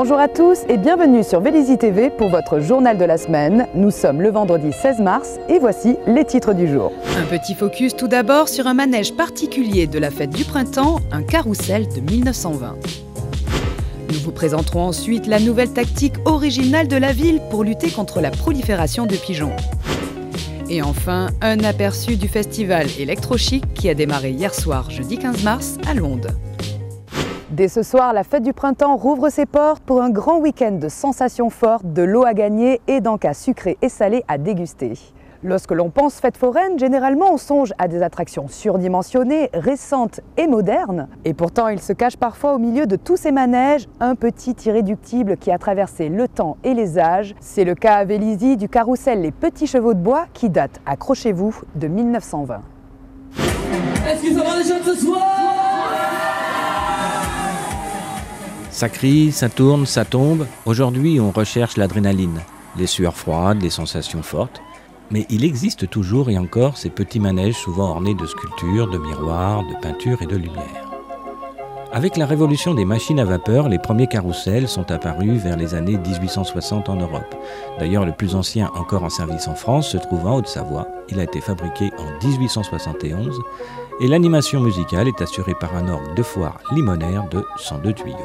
Bonjour à tous et bienvenue sur Vélizy TV pour votre journal de la semaine. Nous sommes le vendredi 16 mars et voici les titres du jour. Un petit focus tout d'abord sur un manège particulier de la fête du printemps, un carrousel de 1920. Nous vous présenterons ensuite la nouvelle tactique originale de la ville pour lutter contre la prolifération de pigeons. Et enfin, un aperçu du festival Electrochic qui a démarré hier soir, jeudi 15 mars, à Londres. Dès ce soir, la fête du printemps rouvre ses portes pour un grand week-end de sensations fortes, de l'eau à gagner et d'encas sucrés et salés à déguster. Lorsque l'on pense fête foraine, généralement on songe à des attractions surdimensionnées, récentes et modernes. Et pourtant, il se cache parfois au milieu de tous ces manèges un petit irréductible qui a traversé le temps et les âges. C'est le cas à Vélizy du carrousel Les Petits Chevaux de Bois qui date, accrochez-vous, de 1920. Est-ce que ça va les jeunes ce soir ? Ça crie, ça tourne, ça tombe. Aujourd'hui, on recherche l'adrénaline, les sueurs froides, les sensations fortes. Mais il existe toujours et encore ces petits manèges souvent ornés de sculptures, de miroirs, de peintures et de lumière. Avec la révolution des machines à vapeur, les premiers carrousels sont apparus vers les années 1860 en Europe. D'ailleurs, le plus ancien encore en service en France se trouve en Haute-Savoie. Il a été fabriqué en 1871 et l'animation musicale est assurée par un orgue de foire limonaire de 102 tuyaux.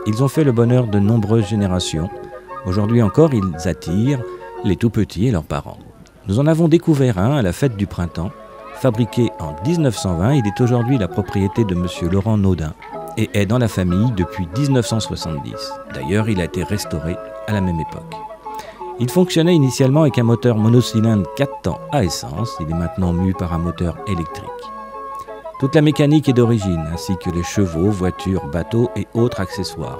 Ils ont fait le bonheur de nombreuses générations. Aujourd'hui encore, ils attirent les tout-petits et leurs parents. Nous en avons découvert un à la fête du printemps. Fabriqué en 1920, il est aujourd'hui la propriété de M. Laurent Naudin et est dans la famille depuis 1970. D'ailleurs, il a été restauré à la même époque. Il fonctionnait initialement avec un moteur monocylindre 4 temps à essence. Il est maintenant mû par un moteur électrique. Toute la mécanique est d'origine, ainsi que les chevaux, voitures, bateaux et autres accessoires.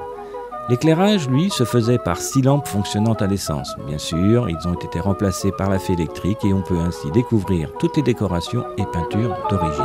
L'éclairage, lui, se faisait par 6 lampes fonctionnant à l'essence. Bien sûr, ils ont été remplacés par la fée électrique et on peut ainsi découvrir toutes les décorations et peintures d'origine.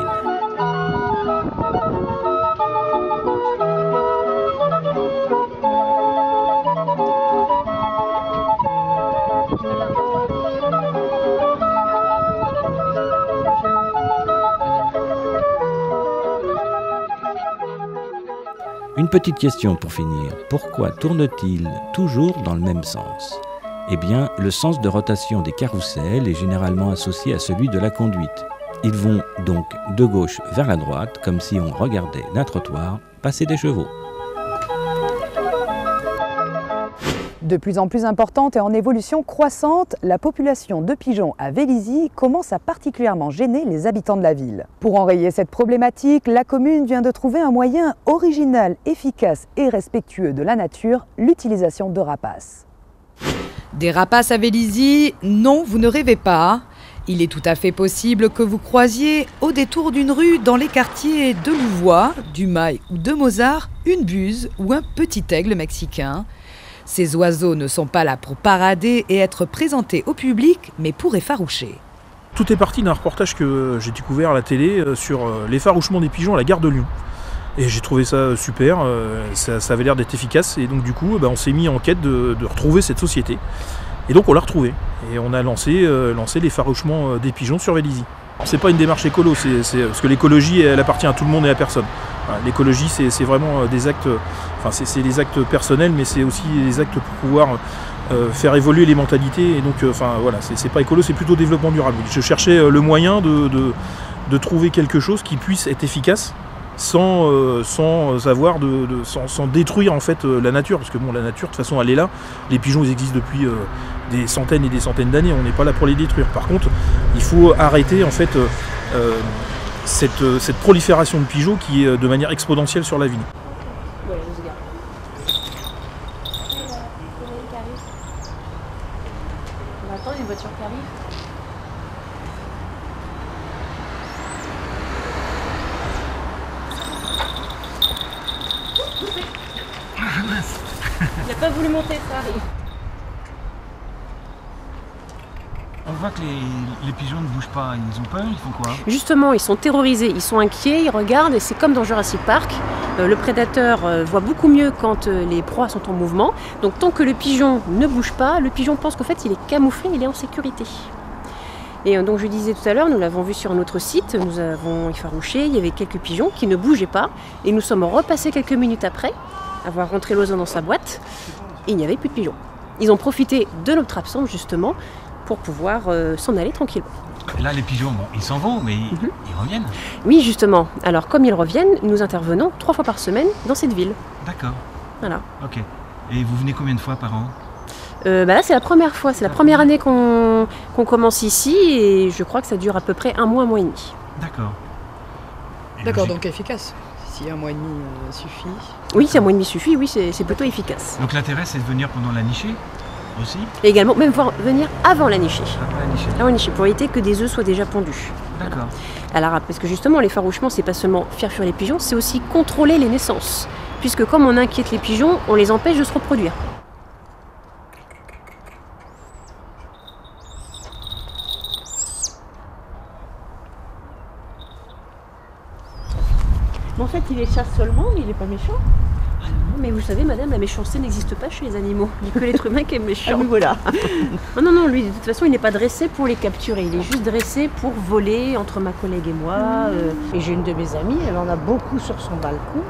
Une petite question pour finir. Pourquoi tourne-t-il toujours dans le même sens ? Eh bien, le sens de rotation des carrousels est généralement associé à celui de la conduite. Ils vont donc de gauche vers la droite, comme si on regardait d'un trottoir passer des chevaux. De plus en plus importante et en évolution croissante, la population de pigeons à Vélizy commence à particulièrement gêner les habitants de la ville. Pour enrayer cette problématique, la commune vient de trouver un moyen original, efficace et respectueux de la nature, l'utilisation de rapaces. Des rapaces à Vélizy? Non, vous ne rêvez pas. Il est tout à fait possible que vous croisiez au détour d'une rue dans les quartiers de Louvois, du Mail ou de Mozart, une buse ou un petit aigle mexicain. Ces oiseaux ne sont pas là pour parader et être présentés au public, mais pour effaroucher. Tout est parti d'un reportage que j'ai découvert à la télé sur l'effarouchement des pigeons à la gare de Lyon. Et j'ai trouvé ça super, ça avait l'air d'être efficace. Et donc du coup, on s'est mis en quête de retrouver cette société. Et donc on l'a retrouvée. Et on a lancé l'effarouchement des pigeons sur Vélizy. C'est pas une démarche écolo, parce que l'écologie, elle appartient à tout le monde et à personne. Voilà, l'écologie, c'est vraiment des actes, c'est les actes personnels, mais c'est aussi des actes pour pouvoir faire évoluer les mentalités. Et donc, voilà, c'est pas écolo, c'est plutôt développement durable. Je cherchais le moyen de trouver quelque chose qui puisse être efficace sans détruire en fait la nature, parce que bon, la nature de toute façon elle est là. Les pigeons ils existent depuis des centaines et des centaines d'années. On n'est pas là pour les détruire. Par contre, il faut arrêter en fait cette prolifération de pigeons qui est de manière exponentielle sur la ville. On va attendre une voiture qui arrive. Il n'a pas voulu monter, ça arrive. On voit que les pigeons ne bougent pas, ils ont peur, ils font quoi? Justement, ils sont terrorisés, ils sont inquiets, ils regardent et c'est comme dans Jurassic Park. Le prédateur voit beaucoup mieux quand les proies sont en mouvement. Donc tant que le pigeon ne bouge pas, le pigeon pense qu'en fait il est camouflé, il est en sécurité. Et donc je disais tout à l'heure, nous l'avons vu sur notre site, nous avons effarouché, il y avait quelques pigeons qui ne bougeaient pas. Et nous sommes repassés quelques minutes après. avoir rentré l'oiseau dans sa boîte, et il n'y avait plus de pigeons. Ils ont profité de notre absence justement pour pouvoir s'en aller tranquillement. Et là, les pigeons, bon, ils s'en vont, mais ils reviennent. Oui, justement. Alors, comme ils reviennent, nous intervenons 3 fois par semaine dans cette ville. D'accord. Voilà. Ok. Et vous venez combien de fois par an? Là, c'est la première fois. C'est la première année qu'on commence ici et je crois que ça dure à peu près un mois et demi. D'accord. D'accord, donc efficace. Si un mois et demi suffit. Oui, si un mois et demi suffit, oui, c'est plutôt efficace. Donc l'intérêt, c'est de venir pendant la nichée aussi? Et également, même venir avant la nichée. Avant la nichée. Avant la nichée, pour éviter que des œufs soient déjà pondus. D'accord. Alors, parce que justement, l'effarouchement, c'est pas seulement faire fuir les pigeons, c'est aussi contrôler les naissances. Puisque comme on inquiète les pigeons, on les empêche de se reproduire. Mais en fait, il les chasse seulement, mais il n'est pas méchant. Ah non, mais vous savez, madame, la méchanceté n'existe pas chez les animaux. Il n'y a que l'être humain qui est méchant. Ah oui, voilà. Non, non, lui, de toute façon, il n'est pas dressé pour les capturer. Il est juste dressé pour voler entre ma collègue et moi. Et j'ai une de mes amies, elle en a beaucoup sur son balcon.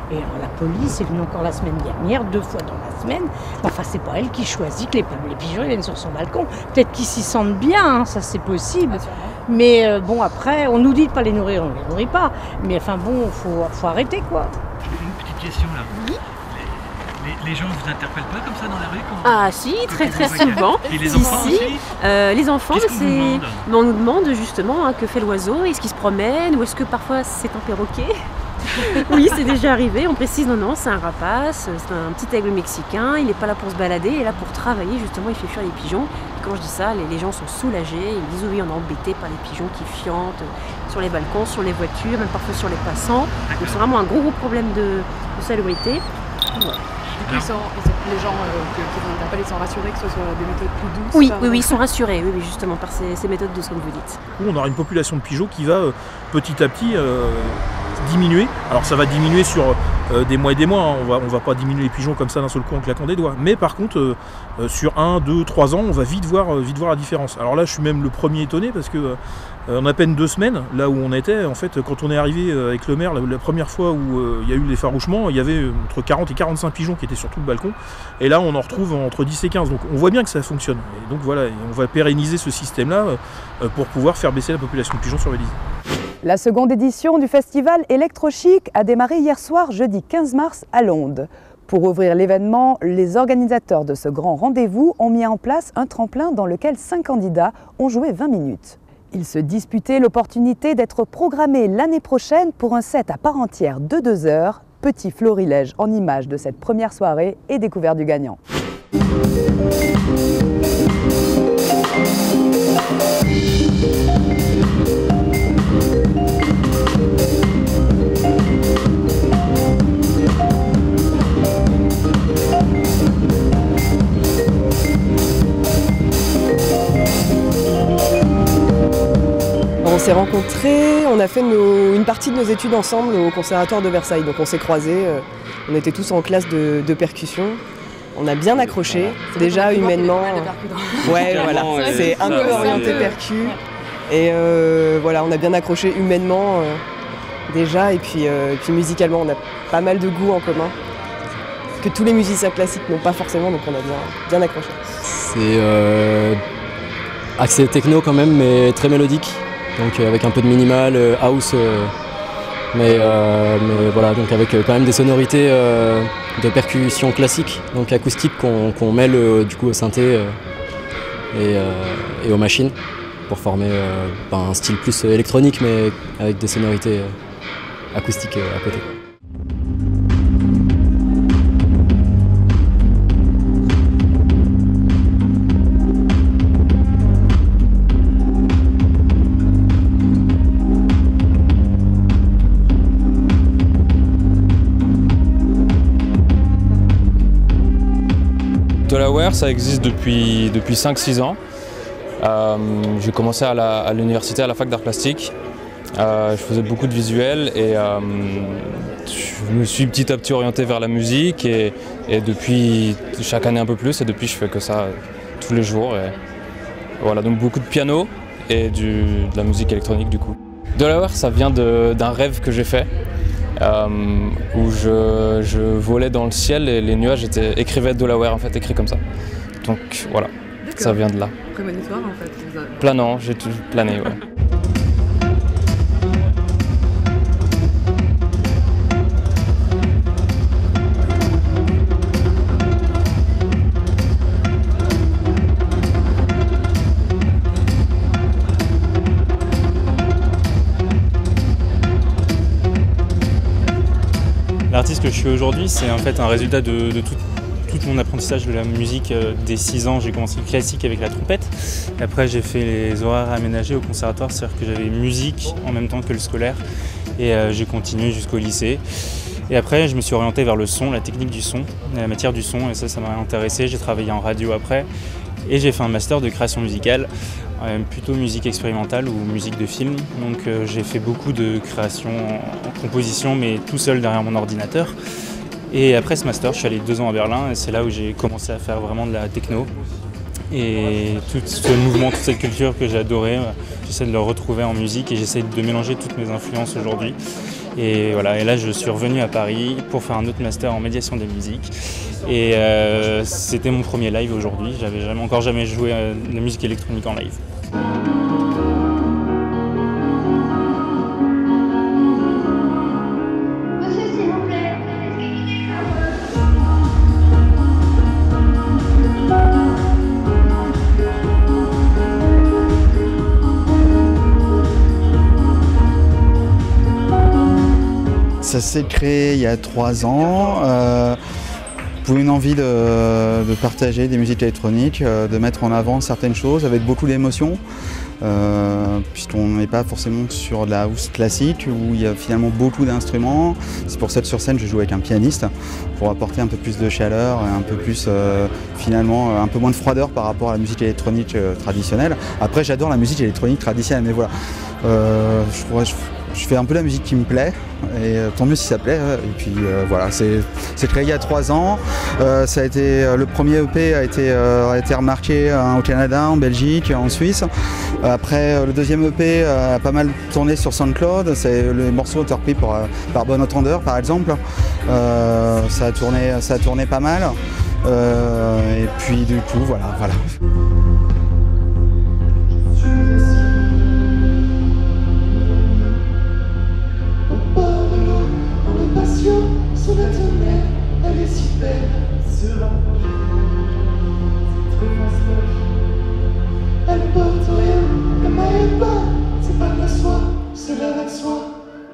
Et alors, la police est venue encore la semaine dernière, 2 fois dans la semaine. Enfin, c'est pas elle qui choisit que les pigeons viennent sur son balcon. Peut-être qu'ils s'y sentent bien, hein, ça c'est possible. Mais bon, après, on nous dit de pas les nourrir, on les nourrit pas. Mais enfin bon, faut arrêter quoi. Une petite question là. Oui. Les gens ne vous interpellent pas comme ça dans la rue Ah si, très très souvent. Et les enfants aussi Les enfants, Qu'est-ce qu'on vous demande on nous demande justement que fait l'oiseau, est-ce qu'il se promène ou est-ce que parfois c'est un perroquet. Oui, c'est déjà arrivé, on précise non, c'est un rapace, c'est un petit aigle mexicain, il n'est pas là pour se balader, il est là pour travailler, justement, il fait fuir les pigeons. Et quand je dis ça, les gens sont soulagés, ils disent oui, on est embêtés par les pigeons qui fiantent sur les balcons, sur les voitures, même parfois sur les passants. Donc c'est vraiment un gros problème de salubrité. Voilà. Les gens qui vont interpeller, ils sont rassurés que ce soit des méthodes plus douces. Oui, ils sont rassurés, oui, justement, par ces méthodes douces, comme vous dites. On aura une population de pigeons qui va petit à petit diminuer. Alors ça va diminuer sur des mois et des mois, hein. On va pas diminuer les pigeons comme ça d'un seul coup en claquant des doigts. Mais par contre, sur 1, 2, 3 ans, on va vite voir la différence. Alors là, je suis même le premier étonné parce que en à peine 2 semaines, là où on était, en fait, quand on est arrivé avec le maire, la première fois où il y a eu l'effarouchement, il y avait entre 40 et 45 pigeons qui étaient sur tout le balcon. Et là, on en retrouve entre 10 et 15. Donc on voit bien que ça fonctionne. Et donc voilà, on va pérenniser ce système-là pour pouvoir faire baisser la population de pigeons sur Vélizy. La seconde édition du festival Electrochic a démarré hier soir, jeudi 15 mars, à Londe. Pour ouvrir l'événement, les organisateurs de ce grand rendez-vous ont mis en place un tremplin dans lequel 5 candidats ont joué 20 minutes. Ils se disputaient l'opportunité d'être programmés l'année prochaine pour un set à part entière de 2 heures. Petit florilège en images de cette première soirée et découverte du gagnant. On s'est rencontrés, on a fait une partie de nos études ensemble au Conservatoire de Versailles. Donc on s'est croisés, on était tous en classe de percussion. On a bien accroché, déjà humainement. Ouais, voilà, c'est un peu orienté percu. Et voilà, on a bien accroché humainement déjà. Et puis musicalement, on a pas mal de goûts en commun que tous les musiciens classiques n'ont pas forcément, donc on a bien accroché. C'est axé techno quand même, mais très mélodique. Donc avec un peu de minimal, house, mais voilà, donc avec quand même des sonorités de percussion classique, donc acoustique qu'on mêle du coup au synthé et aux machines pour former un style plus électronique mais avec des sonorités acoustiques à côté. Delaware, ça existe depuis 5-6 ans. J'ai commencé à l'université, à la fac d'art plastique. Je faisais beaucoup de visuels et je me suis petit à petit orienté vers la musique et depuis chaque année un peu plus, et depuis je fais que ça tous les jours. Et voilà, donc beaucoup de piano et de la musique électronique du coup. Delaware, ça vient d'un rêve que j'ai fait. où je volais dans le ciel et les nuages écrivaient Delaware, en fait, écrit comme ça. Donc voilà, ça vient de là. Prémonitoire en fait. Planant, j'ai toujours plané, ouais. L'artiste que je suis aujourd'hui, c'est en fait un résultat de tout mon apprentissage de la musique. Dès 6 ans, j'ai commencé le classique avec la trompette. Et après, j'ai fait les horaires aménagés au conservatoire, c'est-à-dire que j'avais musique en même temps que le scolaire. Et j'ai continué jusqu'au lycée. Et après, je me suis orienté vers le son, la technique du son, la matière du son, et ça m'a intéressé. J'ai travaillé en radio après. Et j'ai fait un master de création musicale, plutôt musique expérimentale ou musique de film. Donc j'ai fait beaucoup de création en composition, mais tout seul derrière mon ordinateur. Et après ce master, je suis allé 2 ans à Berlin et c'est là où j'ai commencé à faire vraiment de la techno. Et tout ce mouvement, toute cette culture que j'ai adoré, j'essaie de le retrouver en musique et j'essaie de mélanger toutes mes influences aujourd'hui. Et voilà, et là je suis revenu à Paris pour faire un autre master en médiation des musiques. Et c'était mon premier live aujourd'hui, j'avais encore jamais joué de la musique électronique en live. Ça s'est créé il y a 3 ans pour une envie de partager des musiques électroniques, de mettre en avant certaines choses avec beaucoup d'émotion, puisqu'on n'est pas forcément sur de la house classique où il y a finalement beaucoup d'instruments. C'est pour ça que sur scène je joue avec un pianiste pour apporter un peu plus de chaleur et un peu plus finalement un peu moins de froideur par rapport à la musique électronique traditionnelle. Après j'adore la musique électronique traditionnelle, mais voilà, je fais un peu la musique qui me plaît et tant mieux si ça plaît. Et puis voilà, c'est créé il y a 3 ans. Ça a été, le premier EP a été remarqué au Canada, en Belgique, en Suisse. Après le deuxième EP a pas mal tourné sur SoundCloud. C'est les morceaux été repris par Bon Entendeur par exemple. Ça a tourné pas mal. Et puis du coup voilà. Sous la tonnerre, elle est si belle. Sur un projet, c'est trop fastoche. Elle porte rien, comme elle pas. C'est pas de la soie, cela va de soi.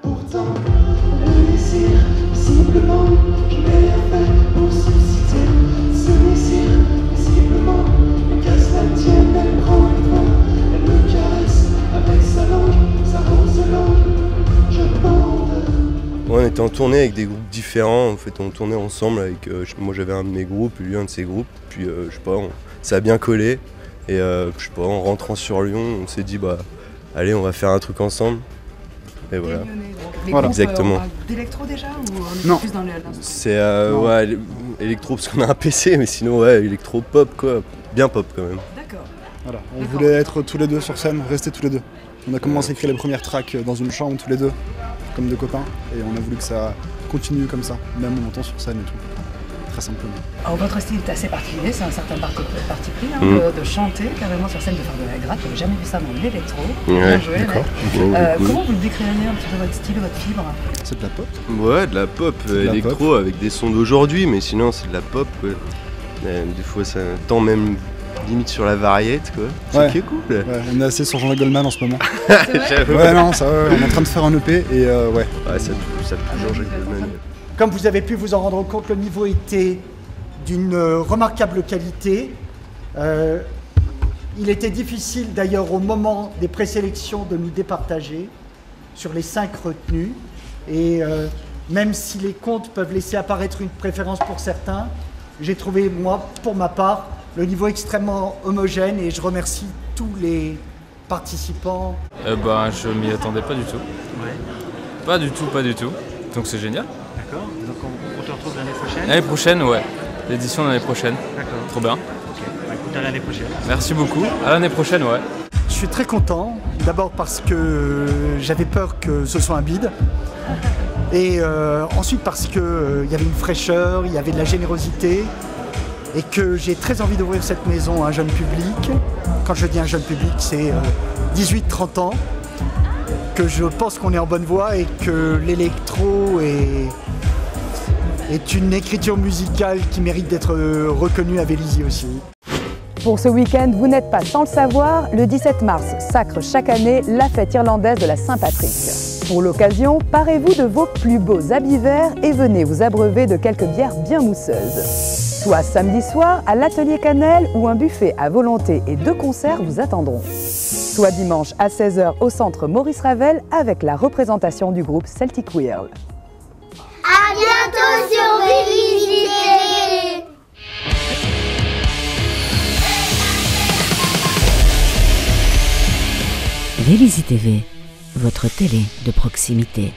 Pourtant, le désir, visiblement, je n'ai rien fait pour susciter ce désir, visiblement. Et qu'à cela tienne, elle prend le vent. Elle me caresse avec sa langue, sa rose langue. Je bande. On était en tournée avec des groupes différents, en fait on tournait ensemble avec, moi j'avais un de mes groupes, lui un de ses groupes, puis je sais pas, ça a bien collé, et je sais pas, en rentrant sur Lyon, on s'est dit bah allez on va faire un truc ensemble, et voilà. Voilà. Exactement. D'électro déjà ou on est Non. plus dans le... C'est ouais, électro parce qu'on a un PC, mais sinon ouais, électro pop quoi, bien pop quand même. D'accord. Voilà, on voulait être tous les deux sur scène, rester tous les deux. On a commencé à écrire les premières tracks dans une chambre tous les deux, comme deux copains, et on a voulu que ça continue comme ça, même en montant sur scène et tout, très simplement. Alors, votre style est assez particulier, c'est un certain parti pris de chanter carrément sur scène, de faire de la gratte. J'avais jamais vu ça dans l'électro. Ouais, d'accord. Comment vous le décririez un petit peu votre style, votre fibre? C'est de la pop. Ouais, de la pop, électro avec des sons d'aujourd'hui, mais sinon c'est de la pop quoi. Des fois ça tend même limite sur la variette quoi, c'est qui est cool. Ouais, on est assez sur Jean-Jacques Goldman en ce moment. Ouais non, ça on est en train de faire un EP et ouais. Ouais, ça pue Jean-Jacques Goldman. Comme vous avez pu vous en rendre compte, le niveau était d'une remarquable qualité. Il était difficile d'ailleurs au moment des présélections de nous départager sur les 5 retenus. Et même si les comptes peuvent laisser apparaître une préférence pour certains, j'ai trouvé moi, pour ma part, le niveau extrêmement homogène et je remercie tous les participants. Je m'y attendais pas du tout. Ouais. Pas du tout. Donc c'est génial. D'accord. Donc on te retrouve l'année prochaine. L'année prochaine, ouais. L'édition l'année prochaine. D'accord. Trop bien. Ok. Bah, écoute, à l'année prochaine. Merci beaucoup. À l'année prochaine, ouais. Je suis très content. D'abord parce que j'avais peur que ce soit un bide. Et ensuite parce qu'il y avait une fraîcheur, il y avait de la générosité et que j'ai très envie d'ouvrir cette maison à un jeune public. Quand je dis un jeune public, c'est 18-30 ans, que je pense qu'on est en bonne voie et que l'électro est une écriture musicale qui mérite d'être reconnue à Vélizy aussi. Pour ce week-end, vous n'êtes pas sans le savoir, le 17 mars sacre chaque année la fête irlandaise de la Saint-Patrick. Pour l'occasion, parez-vous de vos plus beaux habits verts et venez vous abreuver de quelques bières bien mousseuses. Soit samedi soir à l'Atelier Cannelle où un buffet à volonté et 2 concerts vous attendront. Soit dimanche à 16h au centre Maurice Ravel avec la représentation du groupe Celtic Whirl. À bientôt sur Vélizy TV. Vélizy TV, votre télé de proximité.